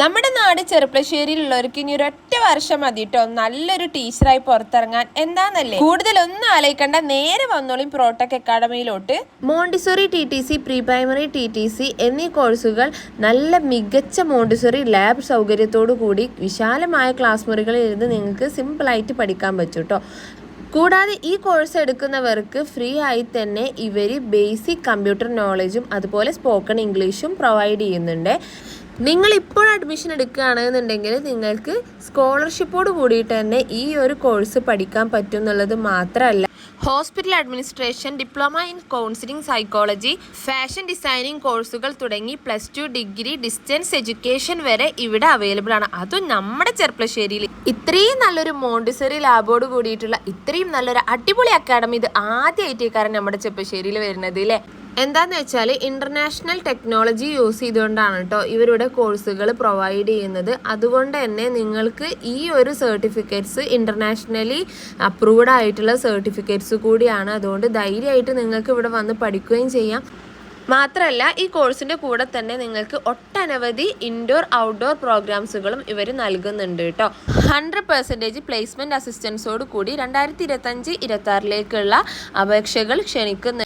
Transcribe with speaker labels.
Speaker 1: നമ്മുടെ നാട് ചെറുപ്പശ്ശേരിയിലുള്ളവർക്ക് ഇനി ഒരൊറ്റ വർഷം മതി കേട്ടോ നല്ലൊരു ടീച്ചറായി പുറത്തിറങ്ങാൻ. എന്താന്നല്ലേ, കൂടുതലൊന്നും ആലോചിക്കണ്ട, നേരെ വന്നോളിയും പ്രോടെക് അക്കാഡമിയിലോട്ട്. Montessori TTC, pre primary TTC എന്നീ കോഴ്സുകൾ നല്ല മികച്ച മോണ്ടിസോറി ലാബ് സൗകര്യത്തോടു കൂടി വിശാലമായ ക്ലാസ് മുറികളിൽ ഇരുന്ന് നിങ്ങൾക്ക് സിമ്പിളായിട്ട് പഠിക്കാൻ പറ്റും കേട്ടോ. കൂടാതെ ഈ കോഴ്സ് എടുക്കുന്നവർക്ക് ഫ്രീ ആയി തന്നെ ഇവർ ബേസിക് കമ്പ്യൂട്ടർ നോളജും അതുപോലെ സ്പോക്കൺ ഇംഗ്ലീഷും പ്രൊവൈഡ് ചെയ്യുന്നുണ്ട്. നിങ്ങൾ ഇപ്പോൾ അഡ്മിഷൻ എടുക്കുകയാണെന്നുണ്ടെങ്കിൽ നിങ്ങൾക്ക് സ്കോളർഷിപ്പോട് കൂടിയിട്ട് തന്നെ ഈ ഒരു കോഴ്സ് പഠിക്കാൻ പറ്റും എന്നുള്ളത് മാത്രമല്ല, hospital administration, diploma in counselling psychology, fashion designing കോഴ്സുകൾ തുടങ്ങി +2 ഡിഗ്രി ഡിസ്റ്റൻസ് എഡ്യൂക്കേഷൻ വരെ ഇവിടെ അവൈലബിൾ ആണ്. അതും നമ്മുടെ ചെർപ്പളശ്ശേരിയിൽ ഇത്രയും നല്ലൊരു മോണ്ടിസറി ലാബോട് കൂടിയിട്ടുള്ള ഇത്രയും നല്ലൊരു അടിപൊളി അക്കാഡമി ഇത് ആദ്യമായിട്ടേക്കാരൻ നമ്മുടെ ചെർപ്പളശ്ശേരിയിൽ വരുന്നത് അല്ലേ. എന്താണെന്ന് വെച്ചാൽ ഇൻ്റർനാഷണൽ ടെക്നോളജി യൂസ് ചെയ്തുകൊണ്ടാണ് കേട്ടോ ഇവരുടെ കോഴ്സുകൾ പ്രൊവൈഡ് ചെയ്യുന്നത്. അതുകൊണ്ട് തന്നെ നിങ്ങൾക്ക് ഈ ഒരു സർട്ടിഫിക്കറ്റ്സ് ഇൻ്റർനാഷണലി അപ്രൂവ്ഡ് ആയിട്ടുള്ള സർട്ടിഫിക്കറ്റ്സ് കൂടിയാണ്. അതുകൊണ്ട് ധൈര്യമായിട്ട് നിങ്ങൾക്ക് ഇവിടെ വന്ന് പഠിക്കുകയും ചെയ്യാം. മാത്രമല്ല ഈ കോഴ്സിൻ്റെ കൂടെ തന്നെ നിങ്ങൾക്ക് ഒട്ടനവധി ഇൻഡോർ ഔട്ട്ഡോർ പ്രോഗ്രാംസുകളും ഇവർ നൽകുന്നുണ്ട് കേട്ടോ. 100% പ്ലേസ്മെൻറ്റ് അസിസ്റ്റൻസോട് കൂടി 2025-26 അപേക്ഷകൾ ക്ഷണിക്കുന്നുണ്ട്.